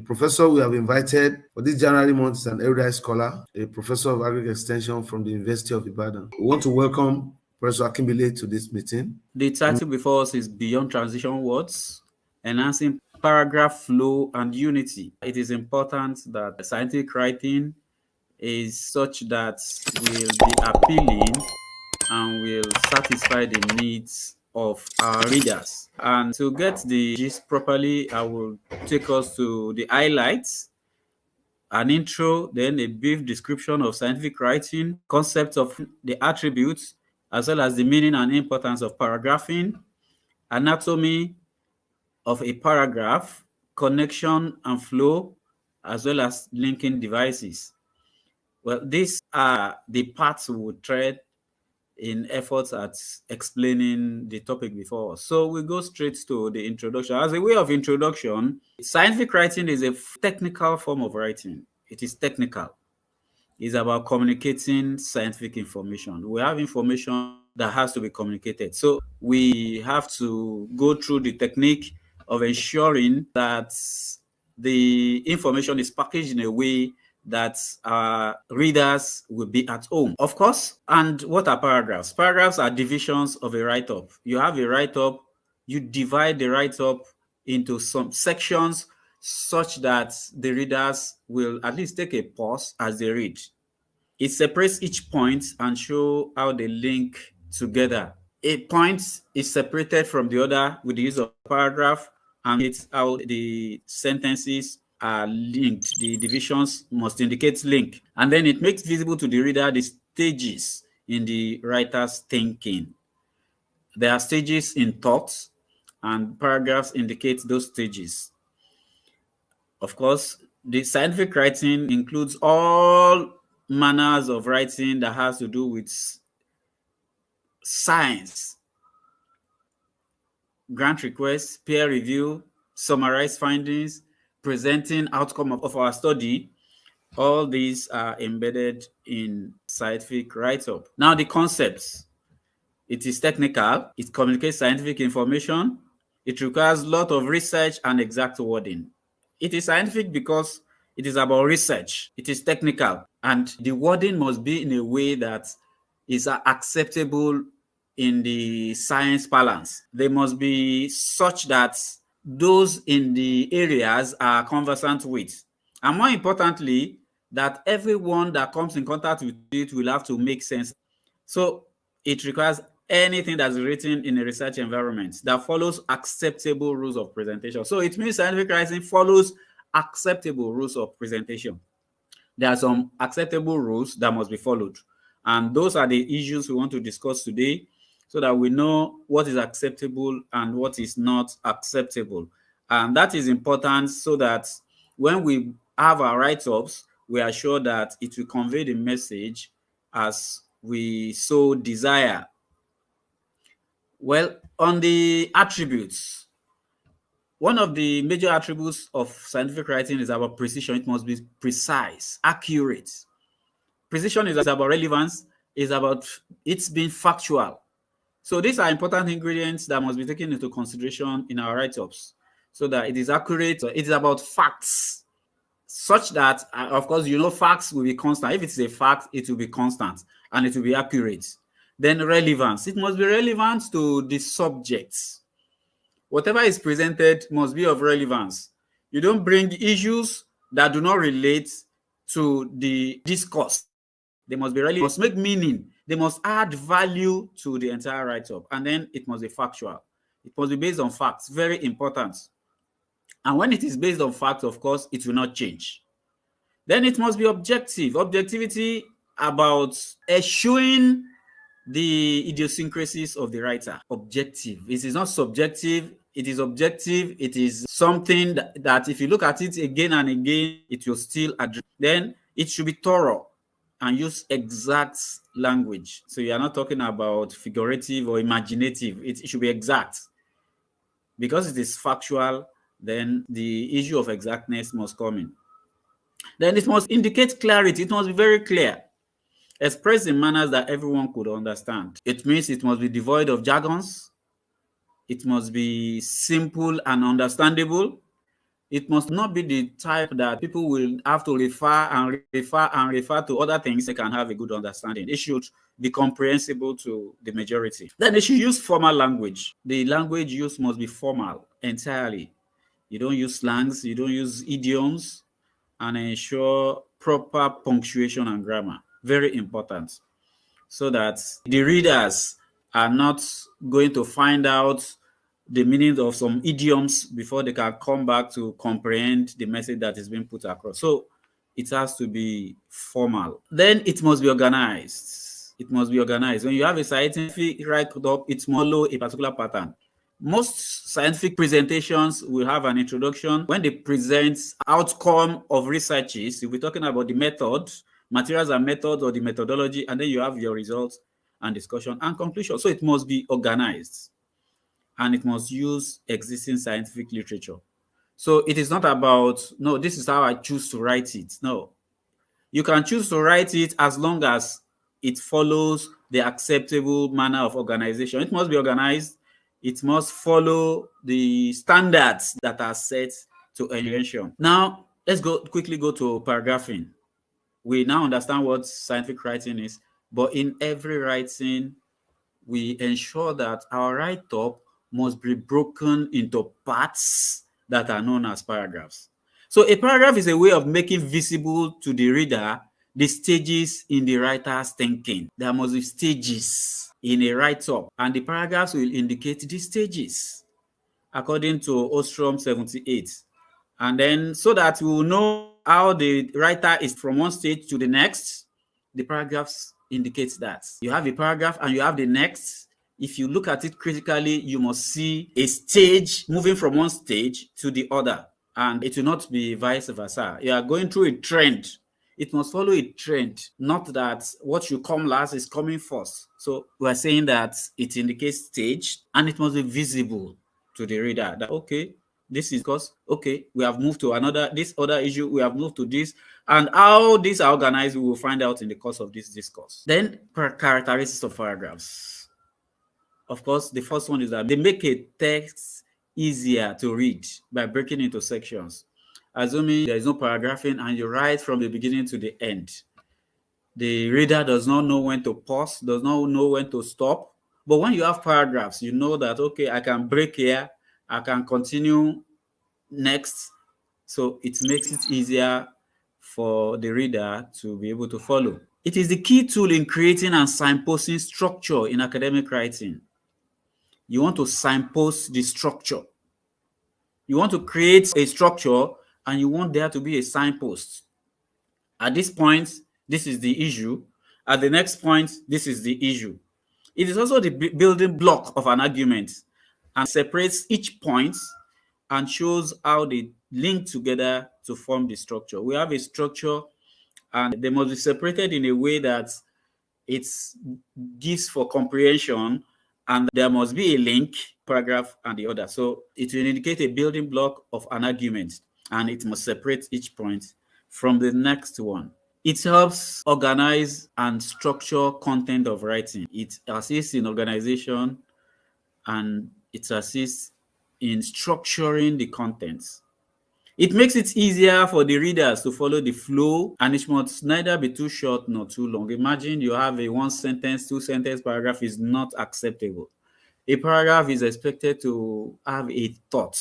The professor we have invited for this January month is an erudite scholar, a professor of agric extension from the University of Ibadan. We want to welcome Professor Akinbile to this meeting. The title before us is Beyond Transition Words, Enhancing Paragraph Flow and Unity. It is important that scientific writing is such that will be appealing and will satisfy the needs of our readers. And to get the gist properly, I will take us to the highlights, an intro, then a brief description of scientific writing, concepts of the attributes, as well as the meaning and importance of paragraphing, anatomy of a paragraph, connection and flow, as well as linking devices. Well, these are the parts we would tread in efforts at explaining the topic before us. So we go straight to the introduction. As a way of introduction, scientific writing is a technical form of writing. It is technical. It's about communicating scientific information. We have information that has to be communicated. So we have to go through the technique of ensuring that the information is packaged in a way that our readers will be at home. Of course, and what are paragraphs? Paragraphs are divisions of a write-up. You have a write-up, you divide the write-up into some sections such that the readers will at least take a pause as they read. It separates each point and show how they link together. A point is separated from the other with the use of paragraph, and it's how the sentences are linked. The divisions must indicate link. And then it makes visible to the reader the stages in the writer's thinking. There are stages in thoughts, and paragraphs indicate those stages. Of course, the scientific writing includes all manners of writing that has to do with science, grant requests, peer review, summarize findings, presenting outcome of our study. All these are embedded in scientific write-up. Now, the concepts. It is technical. It communicates scientific information. It requires a lot of research and exact wording. It is scientific because it is about research. It is technical. And the wording must be in a way that is acceptable in the science balance. They must be such that those in the areas are conversant with. And more importantly, that everyone that comes in contact with it will have to make sense. So it requires anything that's written in a research environment that follows acceptable rules of presentation. So it means scientific writing follows acceptable rules of presentation. There are some acceptable rules that must be followed. And those are the issues we want to discuss today so that we know what is acceptable and what is not acceptable. And that is important so that when we have our write-ups, we are sure that it will convey the message as we so desire. Well, on the attributes, one of the major attributes of scientific writing is about precision. It must be precise, accurate. Precision is about relevance, is about it's being factual. So these are important ingredients that must be taken into consideration in our write-ups so that it is accurate. It is about facts, such that, of course, facts will be constant. If it's a fact, it will be constant and it will be accurate. Then relevance. It must be relevant to the subjects. Whatever is presented must be of relevance. You don't bring issues that do not relate to the discourse. They must be relevant. They must make meaning. They must add value to the entire write-up. And then it must be factual. It must be based on facts. Very important. And when it is based on facts, of course, it will not change. Then it must be objective. Objectivity about eschewing the idiosyncrasies of the writer. Objective. It is not subjective. It is objective. It is something that if you look at it again and again, it will still address. Then it should be thorough and use exact language. So you are not talking about figurative or imaginative. It should be exact. Because it is factual, then the issue of exactness must come in. Then it must indicate clarity. It must be very clear. Expressed in manners that everyone could understand. It means it must be devoid of jargons. It must be simple and understandable. It must not be the type that people will have to refer to other things they can have a good understanding. It should be comprehensible to the majority. Then they should use formal language. The language used must be formal entirely. You don't use slangs, you don't use idioms, and ensure proper punctuation and grammar. Very important, so that the readers are not going to find out the meaning of some idioms before they can come back to comprehend the message that is being put across. So it has to be formal. Then it must be organized. It must be organized. When you have a scientific write-up, it must follow a particular pattern. Most scientific presentations will have an introduction. When they present outcome of researches, you'll be talking about the method, materials and methods, or the methodology, and then you have your results and discussion and conclusion. So it must be organized, and it must use existing scientific literature. So it is not about, no, this is how I choose to write it. No, you can choose to write it as long as it follows the acceptable manner of organization. It must be organized. It must follow the standards that are set to invention. Now, let's quickly go to paragraphing. We now understand what scientific writing is, but in every writing, we ensure that our write-up must be broken into parts that are known as paragraphs. So a paragraph is a way of making visible to the reader the stages in the writer's thinking. There must be stages in a write-up, and the paragraphs will indicate these stages according to Ostrom 78. And then, so that we will know how the writer is from one stage to the next, the paragraphs indicate that. You have a paragraph and you have the next. If you look at it critically, you must see a stage moving from one stage to the other, and it will not be vice versa. You are going through a trend. It must follow a trend, not that what should come last is coming first. So we're saying that it indicates stage, and it must be visible to the reader that, okay, this is because, okay, we have moved to this other issue, we have moved to this, and how these are organized, we will find out in the course of this discourse. Then, characteristics of paragraphs. Of course, the first one is that they make a text easier to read by breaking into sections. Assuming there is no paragraphing and you write from the beginning to the end, the reader does not know when to pause, does not know when to stop. But when you have paragraphs, you know that, okay, I can break here, I can continue next. So it makes it easier for the reader to be able to follow. It is the key tool in creating and signposting structure in academic writing. You want to signpost the structure. You want to create a structure, and you want there to be a signpost. At this point, this is the issue. At the next point, this is the issue. It is also the building block of an argument, and separates each point and shows how they link together to form the structure. We have a structure, and they must be separated in a way that it gives for comprehension, and there must be a link, paragraph and the other. So it will indicate a building block of an argument, and it must separate each point from the next one. It helps organize and structure content of writing. It assists in organization, and it assists in structuring the contents. It makes it easier for the readers to follow the flow, and it must neither be too short nor too long. Imagine you have a one sentence, two sentence paragraph is not acceptable. A paragraph is expected to have a thought.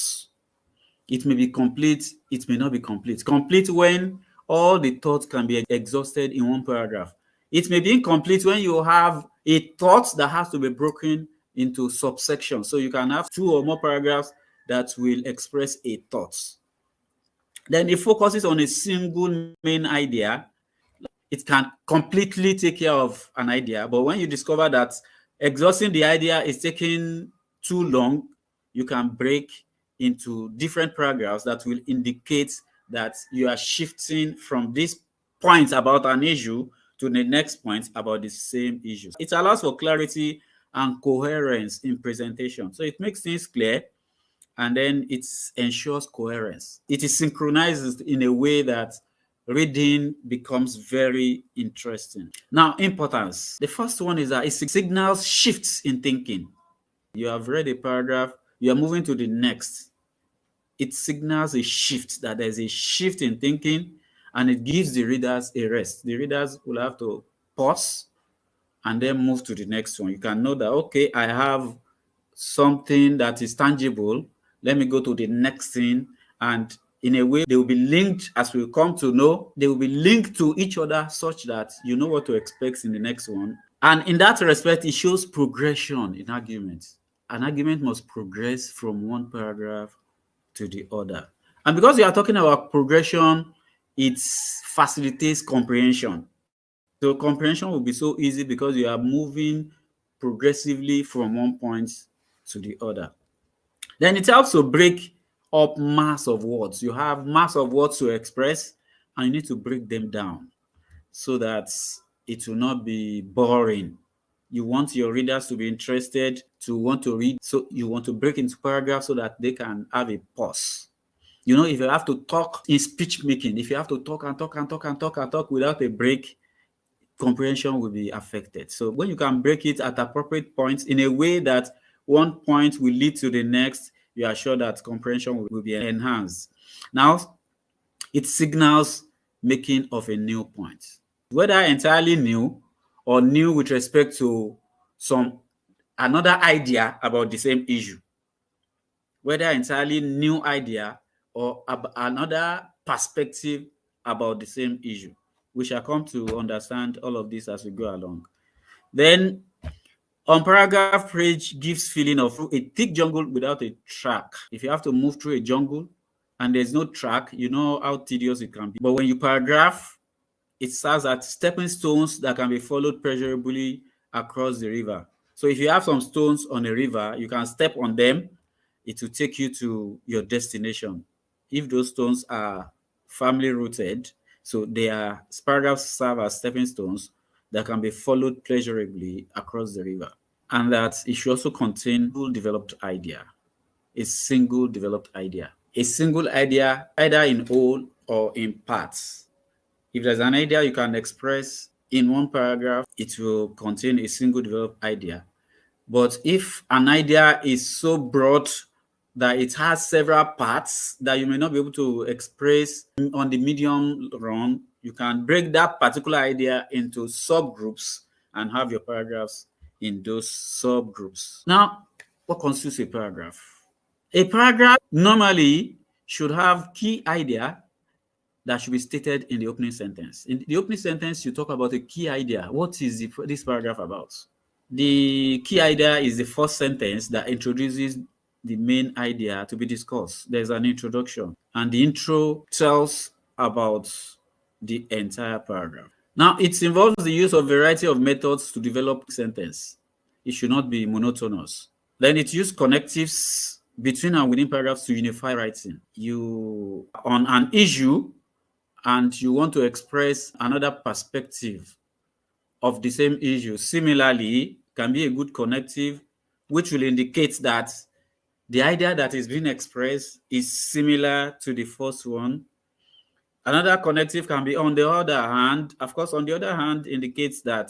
It may be complete, it may not be complete. Complete when all the thoughts can be exhausted in one paragraph. It may be incomplete when you have a thought that has to be broken into subsections. So you can have two or more paragraphs that will express a thought. Then it focuses on a single main idea. It can completely take care of an idea, but when you discover that exhausting the idea is taking too long, you can break into different paragraphs that will indicate that you are shifting from this point about an issue to the next point about the same issue. It allows for clarity and coherence in presentation. So it makes things clear, and then it ensures coherence. It is synchronized in a way that reading becomes very interesting. Now, importance. The first one is that it signals shifts in thinking. You have read a paragraph, you are moving to the next. it signals a shift, that there's a shift in thinking, and it gives the readers a rest. The readers will have to pause and then move to the next one. You can know that, okay, I have something that is tangible. Let me go to the next thing. And in a way, they will be linked, as we come to know, they will be linked to each other such that you know what to expect in the next one. And in that respect, it shows progression in arguments. An argument must progress from one paragraph to the other. And because we are talking about progression, it facilitates comprehension. So comprehension will be so easy because you are moving progressively from one point to the other. Then it helps to break up mass of words. You have mass of words to express, and you need to break them down so that it will not be boring. You want your readers to be interested, to want to read, so you want to break into paragraphs so that they can have a pause. You know, if you have to talk in speech making, if you have to talk and talk and talk and talk and talk without a break, comprehension will be affected. So when you can break it at appropriate points in a way that one point will lead to the next, you are sure that comprehension will be enhanced. Now, it signals making of a new point, whether entirely new or new with respect to another idea about the same issue, whether entirely new idea or another perspective about the same issue. We shall come to understand all of this as we go along. Then, on paragraph page gives feeling of a thick jungle without a track. If you have to move through a jungle and there's no track, you know how tedious it can be. But when you paragraph, it serves as stepping stones that can be followed pleasurably across the river. So if you have some stones on a river, you can step on them. It will take you to your destination. If those stones are firmly rooted, so their paragraphs serve as stepping stones that can be followed pleasurably across the river. And that it should also contain full developed idea, a single developed idea. A single idea, either in whole or in parts. If there's an idea you can express in one paragraph, it will contain a single developed idea. But if an idea is so broad that it has several parts that you may not be able to express on the medium run, you can break that particular idea into subgroups and have your paragraphs in those subgroups. Now, what constitutes a paragraph? A paragraph normally should have key idea that should be stated in the opening sentence. In the opening sentence, you talk about a key idea. What is this paragraph about? The key idea is the first sentence that introduces the main idea to be discussed. There's an introduction, and the intro tells about the entire paragraph. Now, it involves the use of a variety of methods to develop a sentence. It should not be monotonous. Then it uses connectives between and within paragraphs to unify writing. You on an issue and you want to express another perspective of the same issue. Similarly, can be a good connective, which will indicate that the idea that is being expressed is similar to the first one. Another connective can be, on the other hand, of course, on the other hand, indicates that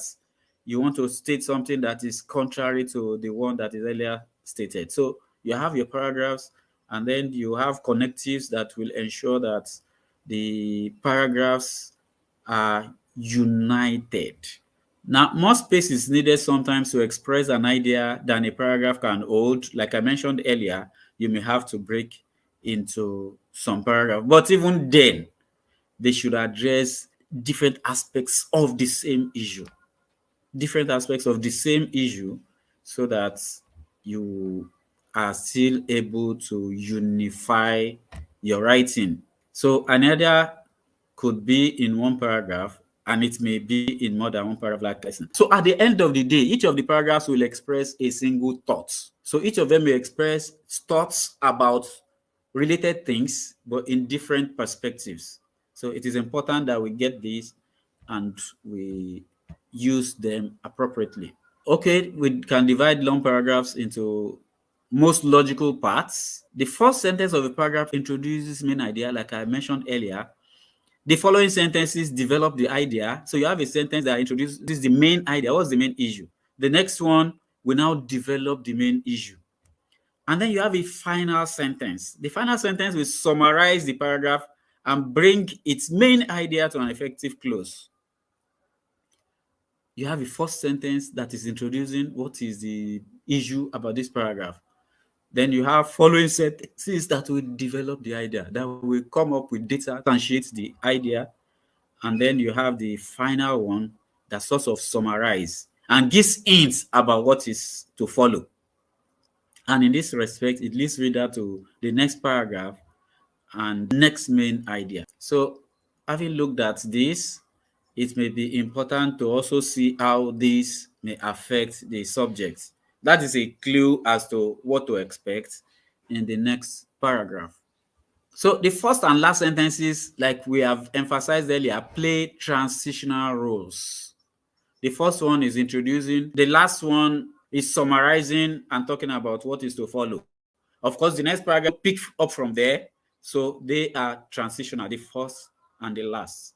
you want to state something that is contrary to the one that is earlier stated. So you have your paragraphs, and then you have connectives that will ensure that the paragraphs are united. Now, more space is needed sometimes to express an idea than a paragraph can hold. Like I mentioned earlier, you may have to break into some paragraph. But even then, they should address different aspects of the same issue. Different aspects of the same issue so that you are still able to unify your writing. So an idea could be in one paragraph, and it may be in more than one paragraph like this. So at the end of the day, each of the paragraphs will express a single thought. So each of them may express thoughts about related things, but in different perspectives. So it is important that we get this and we use them appropriately. Okay, we can divide long paragraphs into most logical parts. The first sentence of a paragraph introduces main idea, like I mentioned earlier. The following sentences develop the idea. So you have a sentence that introduces the main idea. What's the main issue? The next one will now develop the main issue. And then you have a final sentence. The final sentence will summarize the paragraph and bring its main idea to an effective close. You have a first sentence that is introducing what is the issue about this paragraph. Then you have following sentences that will develop the idea, that will come up with data, substantiate the idea. And then you have the final one that sort of summarizes and gives hints about what is to follow. And in this respect, it leads reader to the next paragraph and next main idea. So having looked at this, it may be important to also see how this may affect the subject. That is a clue as to what to expect in the next paragraph. So the first and last sentences, like we have emphasized earlier, play transitional roles. The first one is introducing, the last one is summarizing and talking about what is to follow. Of course, the next paragraph pick up from there, so they are transitional, the first and the last.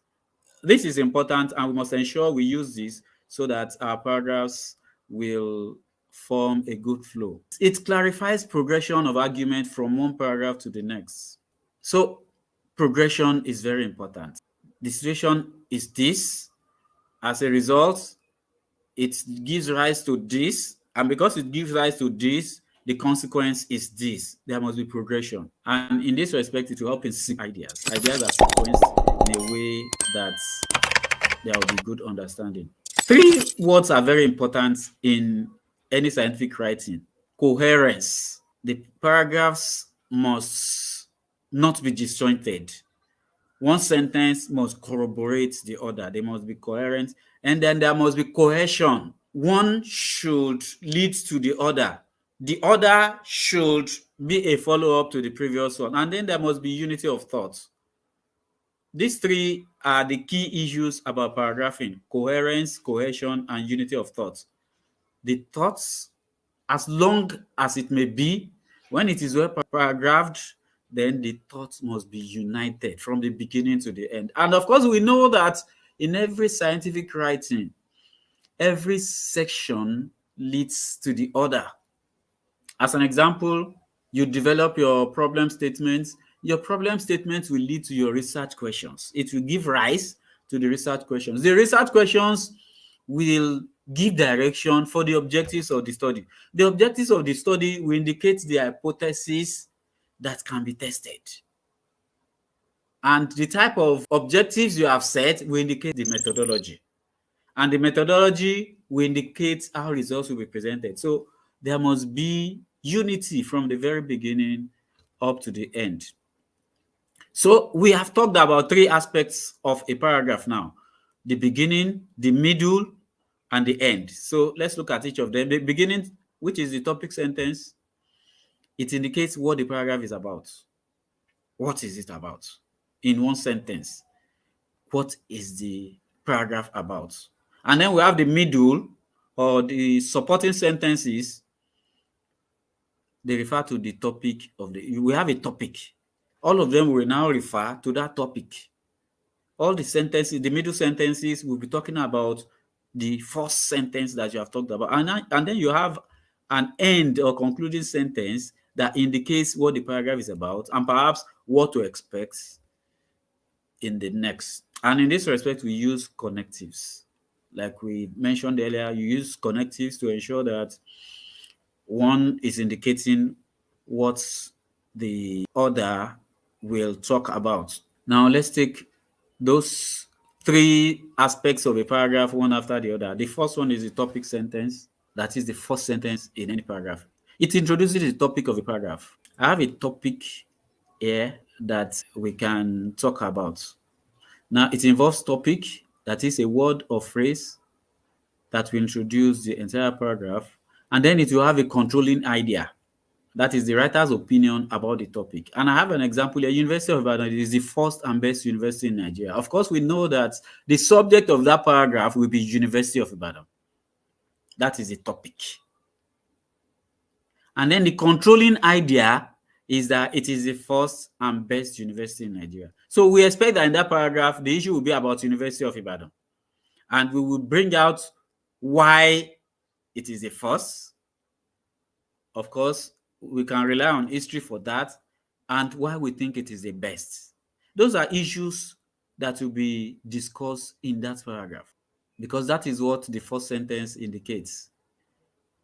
This is important, and we must ensure we use this so that our paragraphs will form a good flow. It clarifies progression of argument from one paragraph to the next. So progression is very important. The situation is this. As a result, it gives rise to this, and because it gives rise to this, the consequence is this. There must be progression. And in this respect, it will help in ideas. Ideas are sequenced in a way that there will be good understanding. 3 words are very important in any scientific writing. Coherence. The paragraphs must not be disjointed. One sentence must corroborate the other. They must be coherent. And then there must be cohesion. One should lead to the other. The other should be a follow-up to the previous one. And then there must be unity of thought. These 3 are the key issues about paragraphing: coherence, cohesion, and unity of thought. The thoughts, as long as it may be, when it is well paragraphed, then the thoughts must be united from the beginning to the end. And of course, we know that in every scientific writing, every section leads to the other. As an example, you develop your problem statements. Your problem statements will lead to your research questions. It will give rise to the research questions. The research questions will give direction for the objectives of the study. The objectives of the study will indicate the hypothesis that can be tested. And the type of objectives you have set will indicate the methodology. And the methodology will indicate how results will be presented. So there must be unity from the very beginning up to the end. So we have talked about 3 aspects of a paragraph now: the beginning, the middle, and the end. So let's look at each of them. The beginning, which is the topic sentence, it indicates what the paragraph is about. What is it about? In one sentence, what is the paragraph about? And then we have the middle, or the supporting sentences. They refer to the topic of the, we have a topic. All of them will now refer to that topic. All the sentences, the middle sentences, will be talking about the first sentence that you have talked about. And then you have an end or concluding sentence that indicates what the paragraph is about and perhaps what to expect in the next. And in this respect, we use connectives. Like we mentioned earlier, you use connectives to ensure that one is indicating what the other will talk about. Now, let's take those 3 aspects of a paragraph one after the other. The first one is the topic sentence. That is the first sentence in any paragraph. It introduces the topic of a paragraph. I have a topic here that we can talk about. Now, it involves topic, that is a word or phrase that will introduce the entire paragraph. And then it will have a controlling idea. That is the writer's opinion about the topic. And I have an example here. University of Ibadan is the first and best university in Nigeria. Of course, we know that the subject of that paragraph will be University of Ibadan. That is the topic. And then the controlling idea is that it is the first and best university in Nigeria. So we expect that in that paragraph, the issue will be about University of Ibadan. And we will bring out why it is the first. Of course, we can rely on history for that, and why we think it is the best. Those are issues that will be discussed in that paragraph, because that is what the first sentence indicates.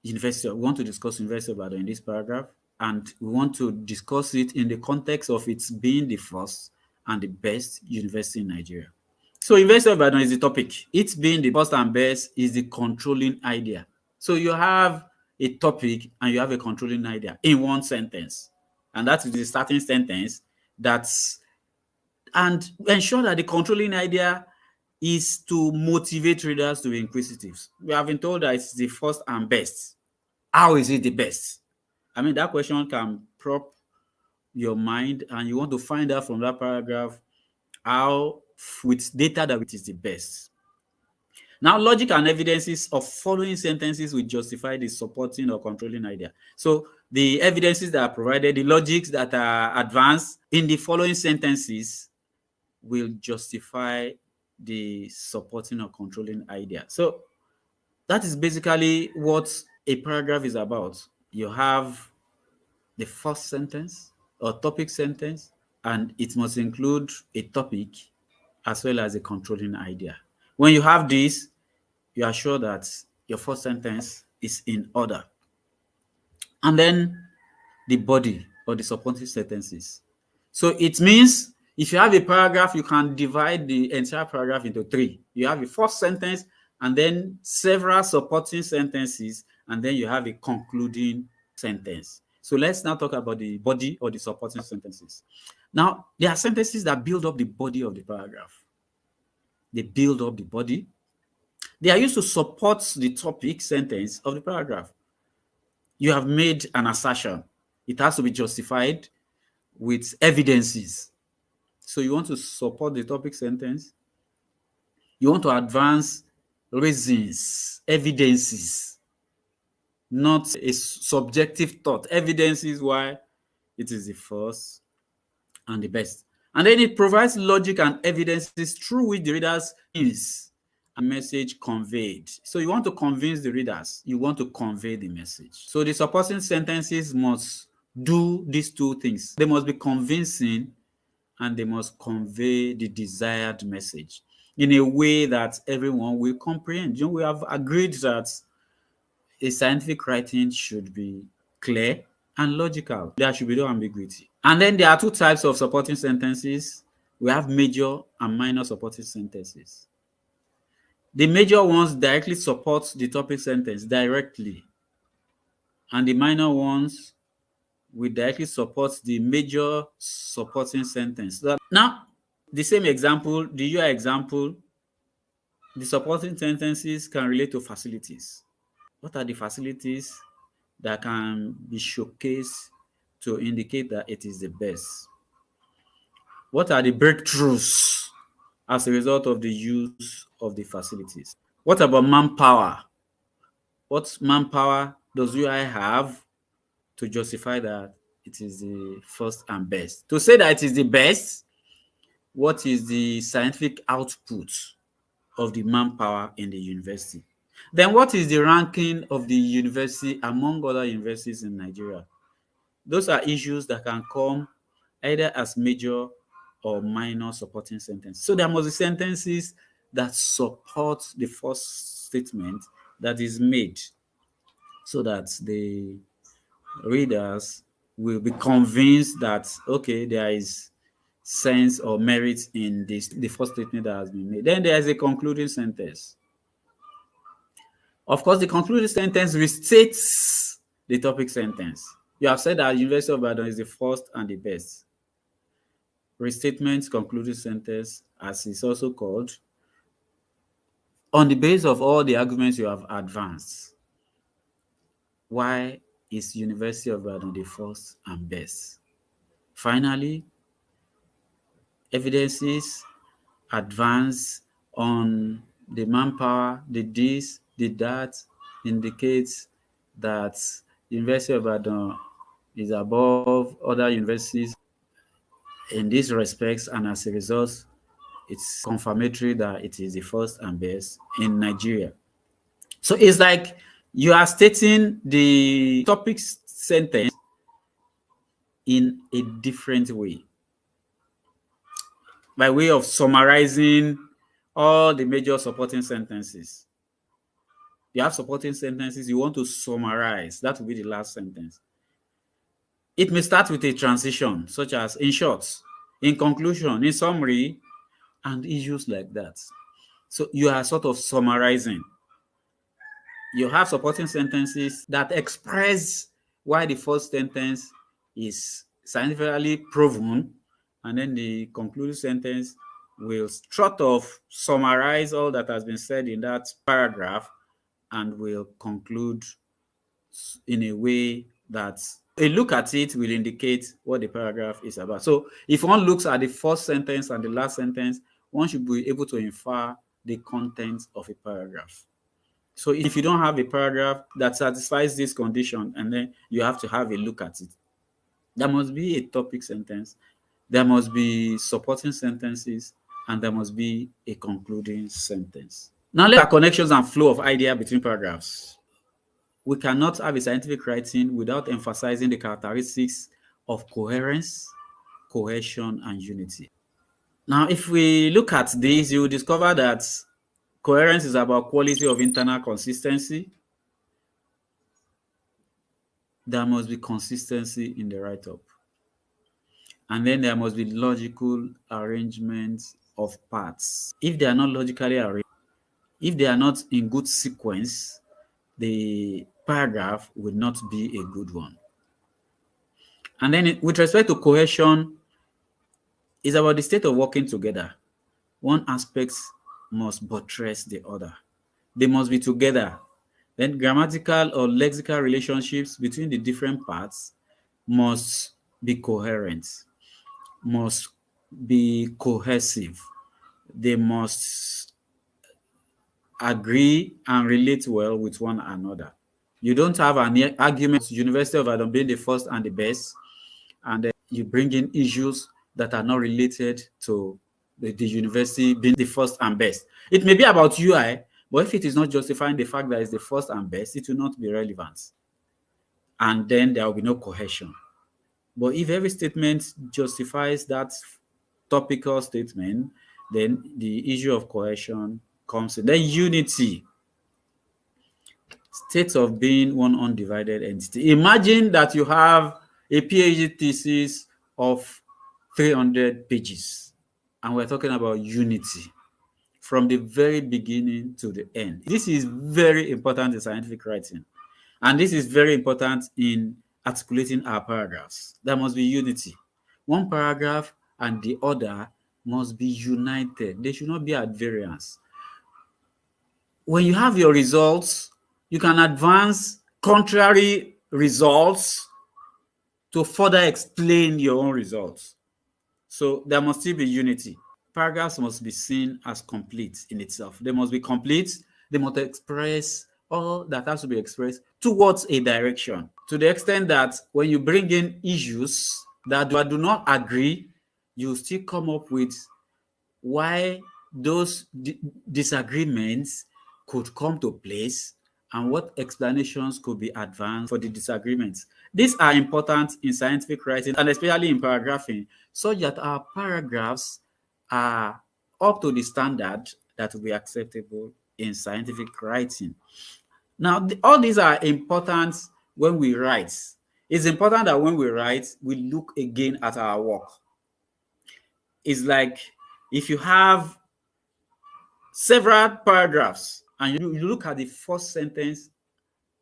We want to discuss University of Ibadan in this paragraph, and we want to discuss it in the context of its being the first and the best university in Nigeria. So University of Ibadan is the topic. It being the first and best is the controlling idea. So you have a topic and you have a controlling idea in one sentence. And that is the starting sentence. And ensure that the controlling idea is to motivate readers to be inquisitive. We have been told that it's the first and best. How is it the best? I mean, that question can prop your mind, and you want to find out from that paragraph how, with data, that it is the best. Now, logic and evidences of following sentences will justify the supporting or controlling idea. So the evidences that are provided, the logics that are advanced in the following sentences will justify the supporting or controlling idea. So that is basically what a paragraph is about. You have the first sentence or topic sentence, and it must include a topic as well as a controlling idea. When you have this, you are sure that your first sentence is in order. And then the body or the supporting sentences. So it means if you have a paragraph, you can divide the entire paragraph into three. You have a first sentence, and then several supporting sentences, and then you have a concluding sentence. So let's now talk about the body or the supporting sentences. Now, there are sentences that build up the body of the paragraph. They build up the body. They are used to support the topic sentence of the paragraph. You have made an assertion. It has to be justified with evidences. So you want to support the topic sentence. You want to advance reasons, evidences, not a subjective thought. Evidences why it is the first and the best. And then it provides logic and evidences through which the readers is a message conveyed. So you want to convince the readers. You want to convey the message. So the supporting sentences must do these two things. They must be convincing, and they must convey the desired message in a way that everyone will comprehend. We have agreed that a scientific writing should be clear and logical. There should be no ambiguity. And then there are two types of supporting sentences. We have major and minor supporting sentences. The major ones directly support the topic sentence directly, and the minor ones will directly support the major supporting sentence. Now, the same example, the UI example, the supporting sentences can relate to facilities. What are the facilities that can be showcased to indicate that it is the best? What are the breakthroughs as a result of the use of the facilities? What about manpower? What manpower does UI have to justify that it is the first and best? To say that it is the best, what is the scientific output of the manpower in the university? Then what is the ranking of the university among other universities in Nigeria? Those are issues that can come either as major or minor supporting sentences. So there must be sentences that support the first statement that is made, so that the readers will be convinced that, okay, there is sense or merit in the first statement that has been made. Then there is a concluding sentence. Of course, the concluding sentence restates the topic sentence. You have said that University of Ibadan is the first and the best. Restatement, concluding sentence, as it's also called, on the basis of all the arguments you have advanced. Why is University of Ibadan the first and best? Finally, evidences advance on the manpower, the this, the that, indicates that University of Ibadan is above other universities in these respects, and as a result, it's confirmatory that it is the first and best in Nigeria. So it's like you are stating the topic sentence in a different way, by way of summarizing all the major supporting sentences. You have supporting sentences, you want to summarize. That will be the last sentence. It may start with a transition, such as in short, in conclusion, in summary, and issues like that. So you are sort of summarizing. You have supporting sentences that express why the first sentence is scientifically proven, and then the concluding sentence will sort of summarize all that has been said in that paragraph and will conclude in a way that a look at it will indicate what the paragraph is about. So if one looks at the first sentence and the last sentence, one should be able to infer the content of a paragraph. So if you don't have a paragraph that satisfies this condition, and then you have to have a look at it, there must be a topic sentence, there must be supporting sentences, and there must be a concluding sentence. Now let's look at connections and flow of idea between paragraphs. We cannot have a scientific writing without emphasizing the characteristics of coherence, cohesion, and unity. Now, if we look at this, you will discover that coherence is about quality of internal consistency. There must be consistency in the write-up. And then there must be logical arrangement of parts. If they are not logically arranged, if they are not in good sequence, the paragraph would not be a good one. And then with respect to cohesion, it's about the state of working together. One aspect must buttress the other. They must be together. Then grammatical or lexical relationships between the different parts must be coherent, must be cohesive. They must agree and relate well with one another. You don't have an argument, University of Ibadan being the first and the best, and then you bring in issues that are not related to the university being the first and best. It may be about UI, but if it is not justifying the fact that it's the first and best, it will not be relevant. And then there will be no cohesion. But if every statement justifies that topical statement, then the issue of cohesion comes in. Then unity, state of being one undivided entity. Imagine that you have a PhD thesis of 300 pages, and we're talking about unity from the very beginning to the end. This is very important in scientific writing, and this is very important in articulating our paragraphs. There must be unity. One paragraph and the other must be united. They should not be at variance. When you have your results, you can advance contrary results to further explain your own results. So there must still be unity. Paragraphs must be seen as complete in itself. They must be complete. They must express all that has to be expressed towards a direction, to the extent that when you bring in issues that do not agree, you still come up with why those disagreements could come to place and what explanations could be advanced for the disagreements. These are important in scientific writing and especially in paragraphing, so that our paragraphs are up to the standard that will be acceptable in scientific writing. Now, all these are important when we write. It's important that when we write, we look again at our work. It's like if you have several paragraphs and you look at the first sentence,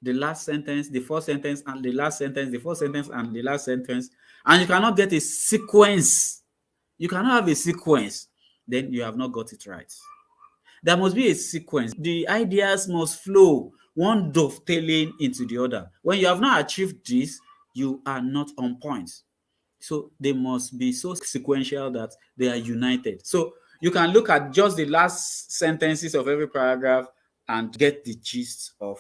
the last sentence, the first sentence and the last sentence, the first sentence and the last sentence, and you cannot get a sequence, you cannot have a sequence, then you have not got it right. There must be a sequence. The ideas must flow, one dovetailing into the other. When you have not achieved this, you are not on point. So they must be so sequential that they are united. So you can look at just the last sentences of every paragraph and get the gist of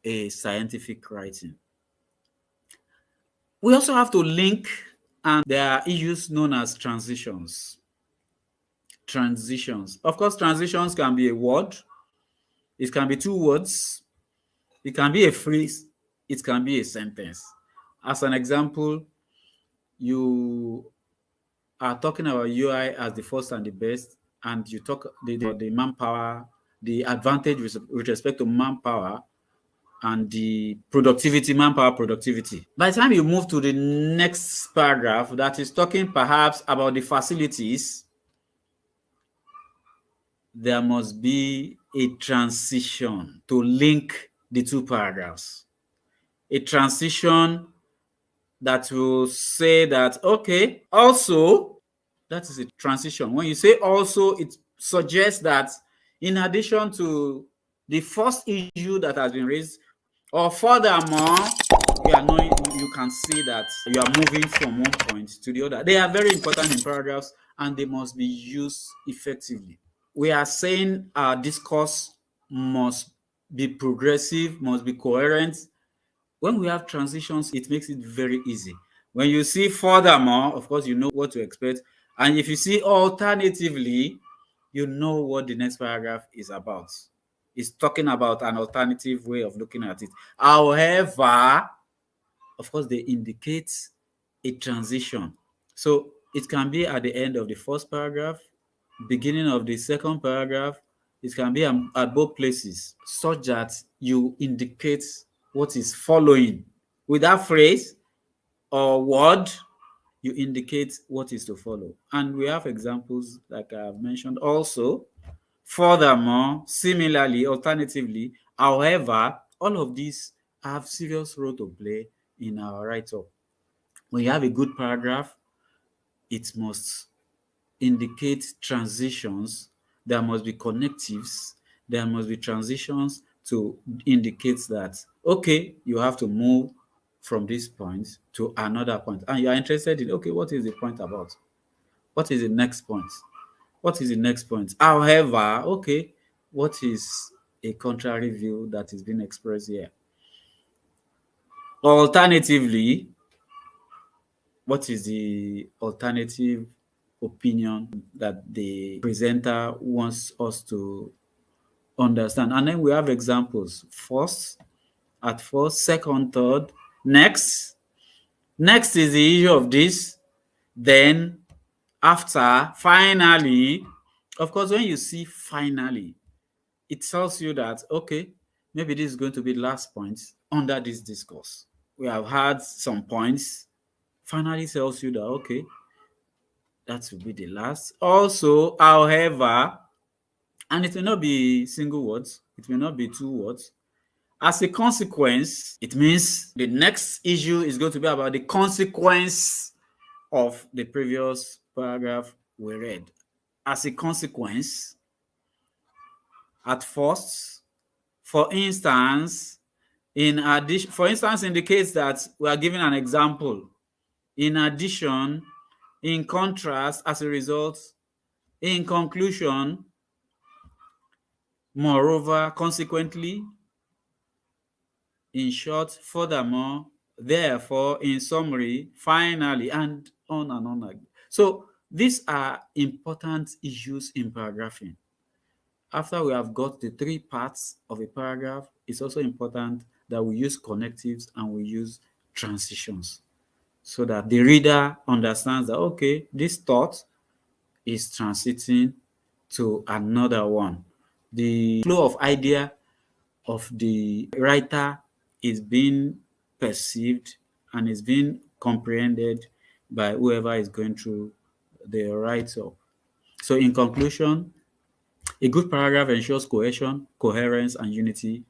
a scientific writing. We also have to link, and there are issues known as transitions. Transitions. Of course, transitions can be a word, it can be two words, it can be a phrase, it can be a sentence. As an example, you are talking about UI as the first and the best, and you talk the manpower, the advantage with respect to manpower and the productivity, manpower productivity. By the time you move to the next paragraph that is talking perhaps about the facilities, there must be a transition to link the two paragraphs. A transition that will say that, okay, also, that is a transition. When you say also, it suggests that in addition to the first issue that has been raised, or furthermore, you can see that you are moving from one point to the other. They are very important in paragraphs and they must be used effectively. We are saying our discourse must be progressive, must be coherent. When we have transitions, it makes it very easy. When you see furthermore, of course, you know what to expect. And if you see alternatively, you know what the next paragraph is about. It's talking about an alternative way of looking at it. However, of course, they indicate a transition. So it can be at the end of the first paragraph, beginning of the second paragraph. It can be at both places, such that you indicate what is following. With that phrase or word, you indicate what is to follow. And we have examples like I have mentioned also. Furthermore, similarly, alternatively, however, all of these have serious role to play in our write-up. When you have a good paragraph, it must indicate transitions. There must be connectives. There must be transitions to indicate that, okay, you have to move from this point to another point. And you are interested in, okay, what is the point about? What is the next point? What is the next point? However, okay, what is a contrary view that is being expressed here? Alternatively, what is the alternative opinion that the presenter wants us to understand? And then we have examples. At first, second, third, next. Next is the issue of this. Then, after, finally. Of course, when you see finally, it tells you that, okay, maybe this is going to be the last point under this discourse. We have had some points. Finally tells you that, okay, that will be the last. Also, however, and it may not be single words, it may not be two words. As a consequence, it means the next issue is going to be about the consequence of the previous paragraph we read. As a consequence, at first, for instance, indicates that we are giving an example. In addition, in contrast, as a result, in conclusion, moreover, consequently, in short, furthermore, therefore, in summary, finally, and on and on. So these are important issues in paragraphing. After we have got the three parts of a paragraph, it's also important that we use connectives and we use transitions so that the reader understands that, okay, this thought is transiting to another one. The flow of idea of the writer is being perceived and is being comprehended by whoever is going through the write-up. So in conclusion, a good paragraph ensures cohesion, coherence, and unity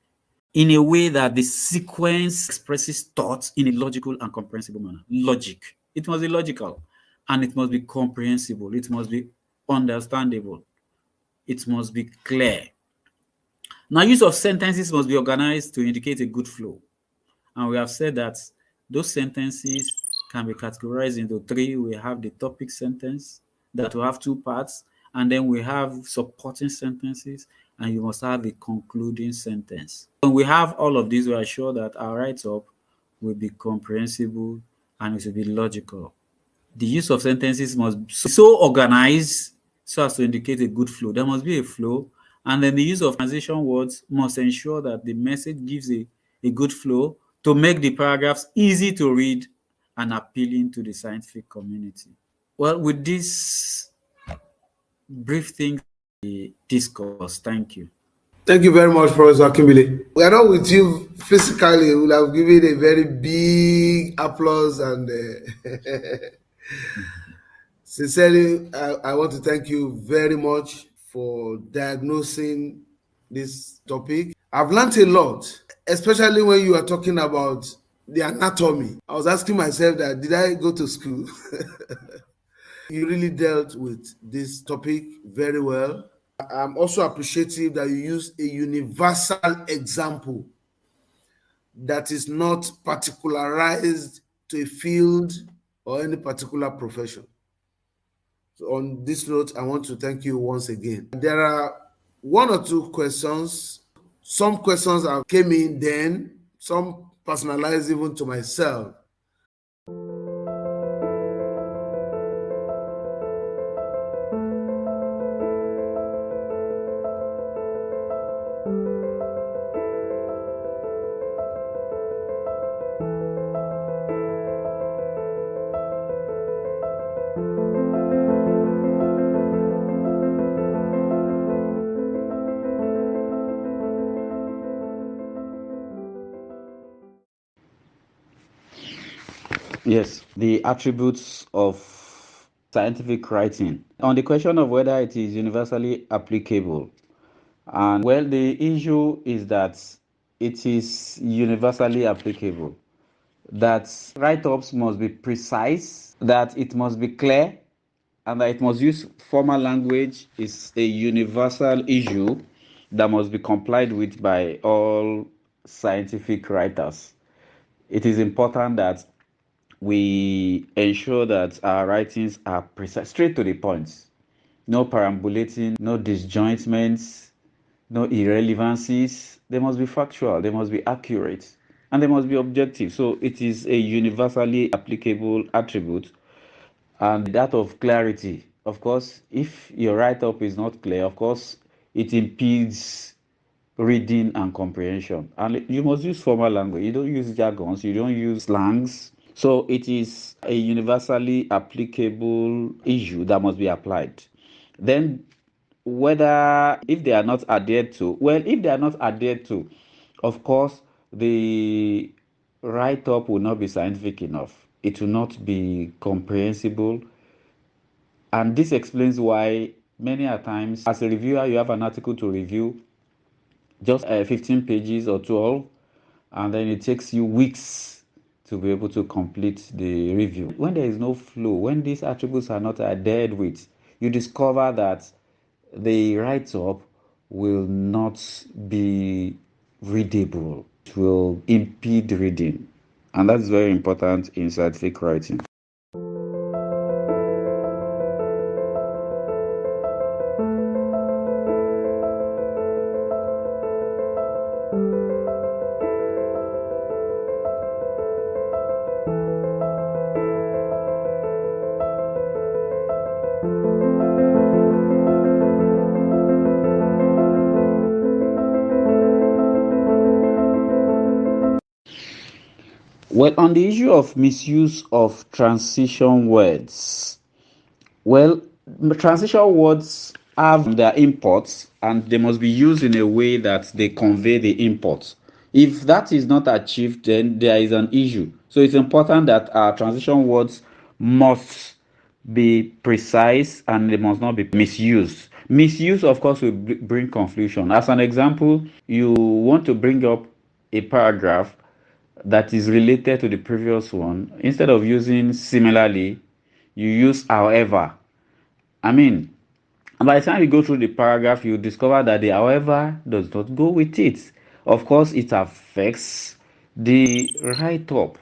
in a way that the sequence expresses thoughts in a logical and comprehensible manner. Logic. It must be logical and it must be comprehensible. It must be understandable. It must be clear. Now, use of sentences must be organized to indicate a good flow. And we have said that those sentences can be categorized into three. We have the topic sentence that will have two parts, and then we have supporting sentences, and you must have a concluding sentence. When we have all of these, we are sure that our write-up will be comprehensible and it will be logical. The use of sentences must be so organized so as to indicate a good flow. There must be a flow, and then the use of transition words must ensure that the message gives a good flow to make the paragraphs easy to read and appealing to the scientific community. Well, with this brief things we discuss, thank you. Thank you very much, Professor Akimbile. We are not with you physically. We'll have given a very big applause and sincerely, I want to thank you very much for diagnosing this topic. I've learned a lot, especially when you are talking about the anatomy. I was asking myself that did I go to school? You really dealt with this topic very well. I'm also appreciative that you use a universal example that is not particularized to a field or any particular profession. So on this note, I want to thank you once again. There are one or two questions. Some questions that came in then, some personalized even to myself. Yes, the attributes of scientific writing. On the question of whether it is universally applicable, and well, the issue is that it is universally applicable, that write ups must be precise, that it must be clear, and that it must use formal language is a universal issue that must be complied with by all scientific writers. It is important that we ensure that our writings are precise, straight to the point. No perambulating, no disjointments, no irrelevancies. They must be factual, they must be accurate, and they must be objective. So it is a universally applicable attribute. And that of clarity. Of course, if your write up is not clear, of course, it impedes reading and comprehension. And you must use formal language. You don't use jargons, you don't use slangs. So it is a universally applicable issue that must be applied. Then, whether if they are not adhered to, well, if they are not adhered to, of course, the write up will not be scientific enough. It will not be comprehensible. And this explains why many a times, as a reviewer, you have an article to review, just 15 pages or 12, and then it takes you weeks to be able to complete the review. When there is no flow, when these attributes are not adhered with, you discover that the write-up will not be readable. It will impede reading. And that's very important in scientific writing. Well, on the issue of misuse of transition words, well, transition words have their imports and they must be used in a way that they convey the import. If that is not achieved, then there is an issue. So it's important that our transition words must be precise and they must not be misused. Misuse, of course, will bring confusion. As an example, you want to bring up a paragraph that is related to the previous one. Instead of using similarly, you use however. I mean, by the time you go through the paragraph, you discover that the however does not go with it. Of course, it affects the write up.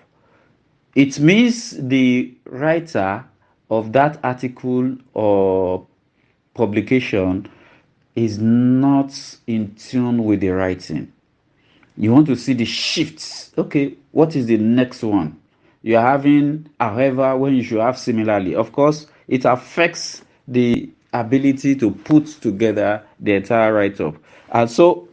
It means the writer of that article or publication is not in tune with the writing. You want to see the shifts. Okay, what is the next one? You're having however when you should have similarly. Of course, it affects the ability to put together the entire write-up. And so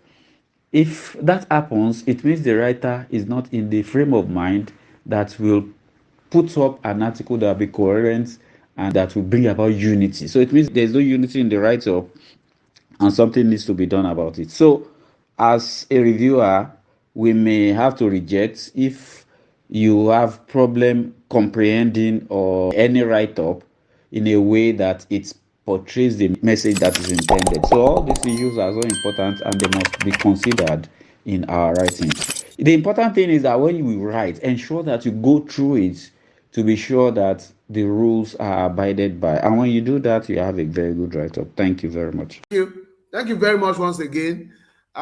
if that happens, it means the writer is not in the frame of mind that will put up an article that will be coherent and that will bring about unity. So it means there's no unity in the write-up and something needs to be done about it. So, as a reviewer, we may have to reject if you have problem comprehending or any write-up in a way that it portrays the message that is intended. So all these issues are so important and they must be considered in our writing. The important thing is that when you write, ensure that you go through it to be sure that the rules are abided by. And when you do that, you have a very good write-up. Thank you very much. Thank you very much once again.